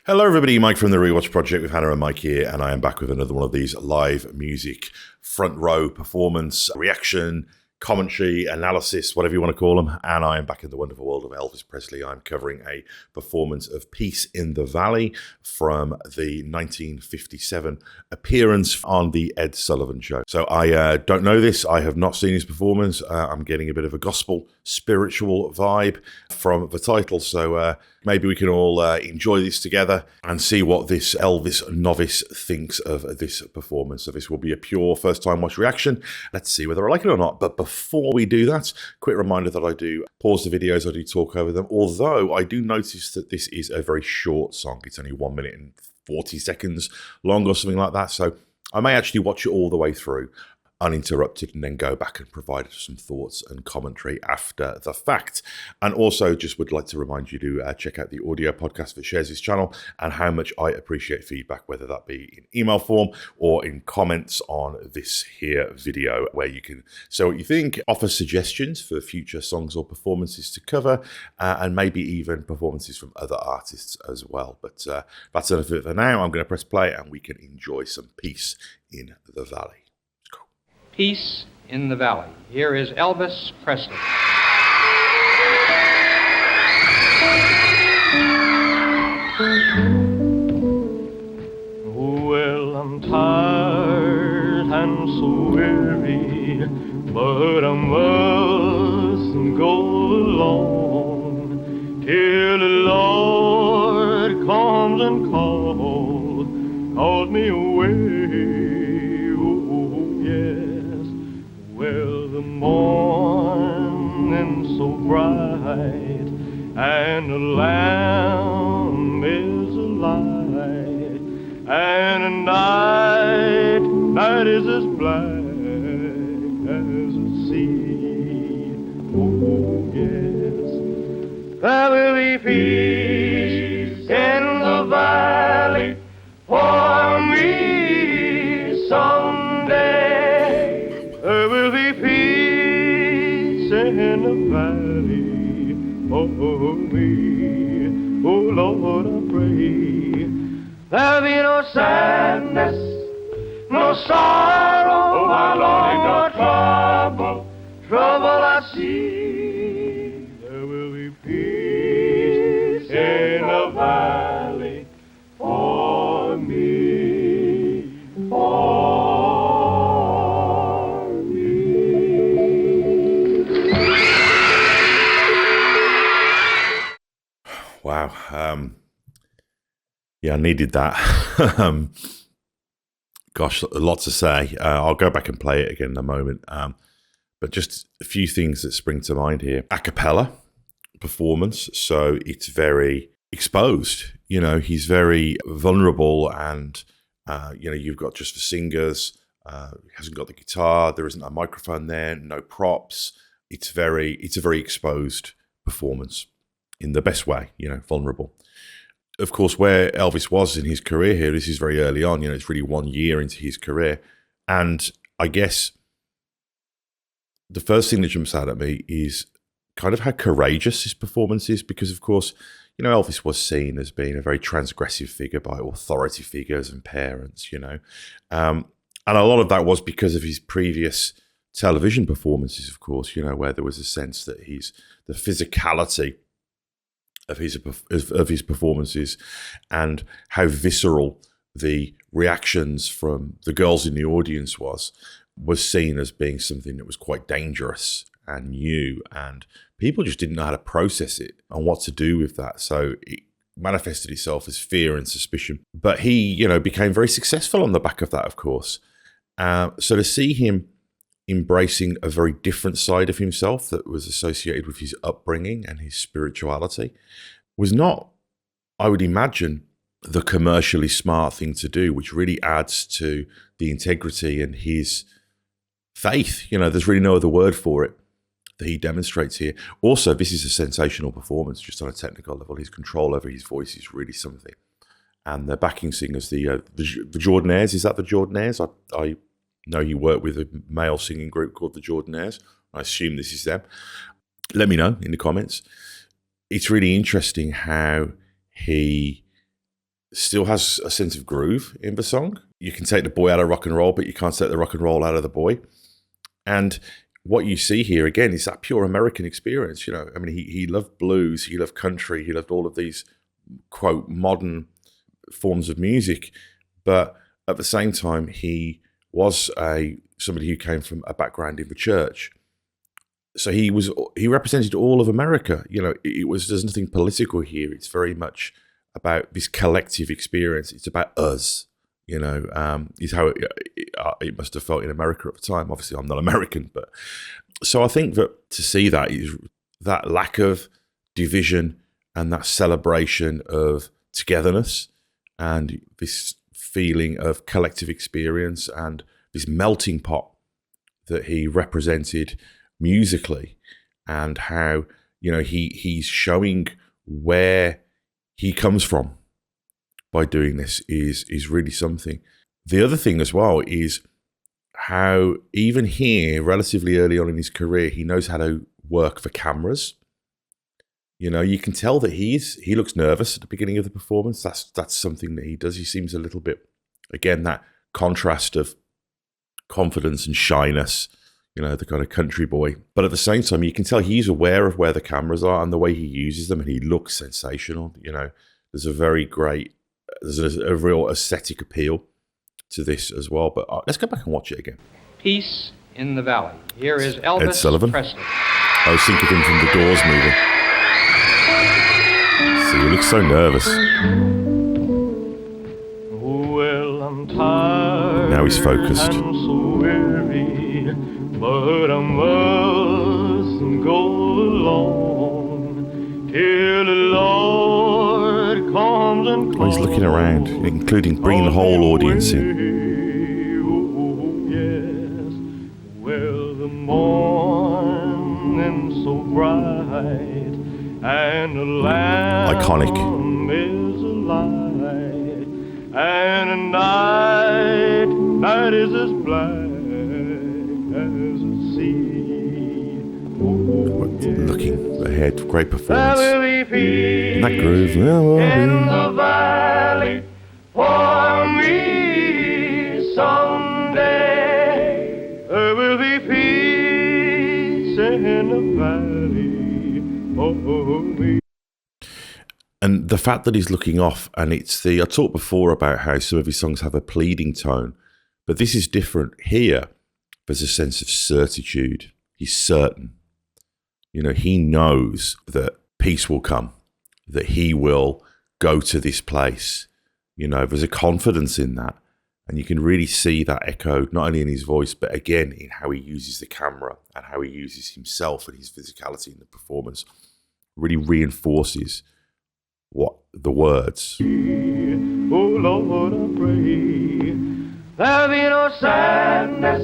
Hello everybody, Mike from the Rewatch Project with Hannah and Mike here, and I am back with another one of these live music front row performance, reaction, commentary, analysis, whatever you want to call them, and I am back in the wonderful world of Elvis Presley. I'm covering a performance of Peace in the Valley from the 1957 appearance on the Ed Sullivan Show. So I don't know this, I have not seen his performance. I'm getting a bit of a gospel, spiritual vibe from the title, so maybe we can all enjoy this together and see what this Elvis novice thinks of this performance. So this will be a pure first-time watch reaction. Let's see whether I like it or not. But before we do that, quick reminder that I do pause the videos, I do talk over them, although I do notice that this is a very short song. It's only 1 minute and 40 seconds long or something like that. So I may actually watch it all the way through uninterrupted and then go back and provide some thoughts and commentary after the fact. And also just would like to remind you to check out the audio podcast that shares this channel, and how much I appreciate feedback, whether that be in email form or in comments on this here video, where you can say what you think, offer suggestions for future songs or performances to cover, and maybe even performances from other artists as well. But that's enough of it for now. I'm going to press play and we can enjoy some Peace in the Valley. Peace in the Valley. Here is Elvis Presley. Well, I'm tired and so weary, but I must go along till the Lord comes and calls me away. Well, the morning's so bright, and the lamb is a light, and the night is as black as the sea. Oh, yes, there will be peace in the valley for me someday. There will be peace in the valley for me. Oh Lord, I pray there'll be no sadness, no sorrow, oh my Lord, no trouble I see. There will be peace in the valley for me. Wow. Yeah, I needed that. Gosh, a lot to say. I'll go back and play it again in a moment. But just a few things that spring to mind here. A cappella performance, so it's very exposed. You know, he's very vulnerable, and you've got just the singers. He hasn't got the guitar. There isn't a microphone there. No props. It's a very exposed performance in the best way. Vulnerable. Of course, where Elvis was in his career here, this is very early on. It's really 1 year into his career, and I guess the first thing that jumps out at me is kind of how courageous his performance is, because of course, Elvis was seen as being a very transgressive figure by authority figures and parents, and a lot of that was because of his previous television performances, of course, where there was a sense that the physicality of his performances and how visceral the reactions from the girls in the audience was seen as being something that was quite dangerous and new, and people just didn't know how to process it and what to do with that. So it manifested itself as fear and suspicion. But he, became very successful on the back of that, of course. So to see him embracing a very different side of himself that was associated with his upbringing and his spirituality was not, I would imagine, the commercially smart thing to do, which really adds to the integrity and his faith. There's really no other word for it that he demonstrates here. Also, this is a sensational performance just on a technical level. His control over his voice is really something. And the backing singers, the Jordanaires, is that the Jordanaires? I know he worked with a male singing group called the Jordanaires. I assume this is them. Let me know in the comments. It's really interesting how he still has a sense of groove in the song. You can take the boy out of rock and roll, but you can't take the rock and roll out of the boy. And what you see here, again, is that pure American experience. You know, I mean, he loved blues, he loved country, he loved all of these, quote, modern forms of music. But at the same time, he was somebody who came from a background in the church. So he represented all of America. You know, there's nothing political here. It's very much about this collective experience. It's about us, you know, is how it must have felt in America at the time. Obviously, I'm not American, but so I think that to see that is that lack of division and that celebration of togetherness and this feeling of collective experience and this melting pot that he represented musically, and how, you know, he's showing where he comes from by doing this is really something. The other thing as well is how even here, relatively early on in his career, he knows how to work for cameras. You know, you can tell that he looks nervous at the beginning of the performance. That's something that he does. He seems a little bit, again, that contrast of confidence and shyness, you know, the kind of country boy. But at the same time, you can tell he's aware of where the cameras are and the way he uses them, and he looks sensational. You know, there's a real aesthetic appeal to this as well. But let's go back and watch it again. Peace in the Valley. Here is Elvis Ed Sullivan. Presley. I was thinking of him from the Doors movie. See, he looks so nervous. Well, I'm tired. Now he's focused. I'm so weary, but I must go along till the Lord comes and calls. Oh, he's looking around, including bringing the whole audience in. Oh, yes. Well, the morning's so bright, and the lamp Iconic. is alight, and the night is as black as the sea. Oh, yes. Looking ahead, great There performance. will be peace And that groove. in the valley for me someday. There will be peace in the valley for me. And the fact that he's looking off, and I talked before about how some of his songs have a pleading tone, but this is different. Here, there's a sense of certitude. He's certain. You know, he knows that peace will come, that he will go to this place. You know, there's a confidence in that. And you can really see that echoed not only in his voice, but again in how he uses the camera and how he uses himself and his physicality in the performance. Really reinforces what the words. Oh Lord, I pray there'll be no sadness,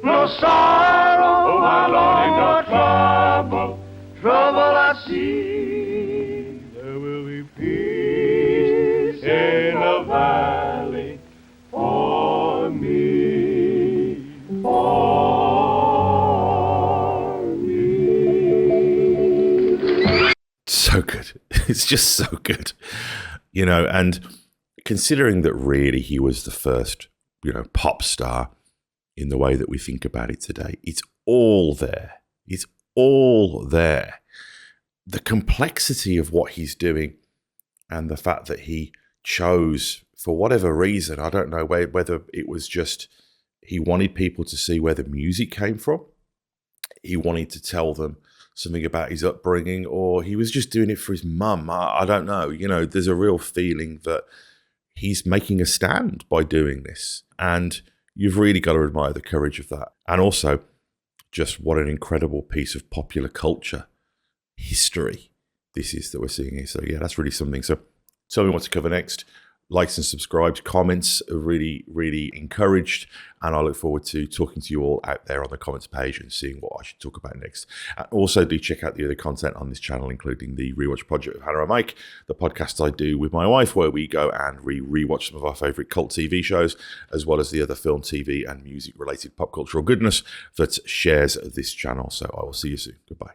no sorrow, oh my Lord, no trouble I see. There will be peace in the valley for me, So good. It's just so good. You know, and considering that really he was the first, you know, pop star in the way that we think about it today, it's all there. It's all there. The complexity of what he's doing and the fact that he chose, for whatever reason, I don't know whether it was just he wanted people to see where the music came from. He wanted to tell them something about his upbringing, or he was just doing it for his mum. I don't know. You know, there's a real feeling that he's making a stand by doing this. And you've really got to admire the courage of that. And also, just what an incredible piece of popular culture history this is that we're seeing here. So yeah, that's really something. So tell me what to cover next. Likes and subscribes, comments are really, really encouraged. And I look forward to talking to you all out there on the comments page and seeing what I should talk about next. Also, do check out the other content on this channel, including the Rewatch Project with Hannah and Mike, the podcast I do with my wife, where we go and rewatch some of our favourite cult TV shows, as well as the other film, TV, and music-related pop cultural goodness that shares this channel. So I will see you soon. Goodbye.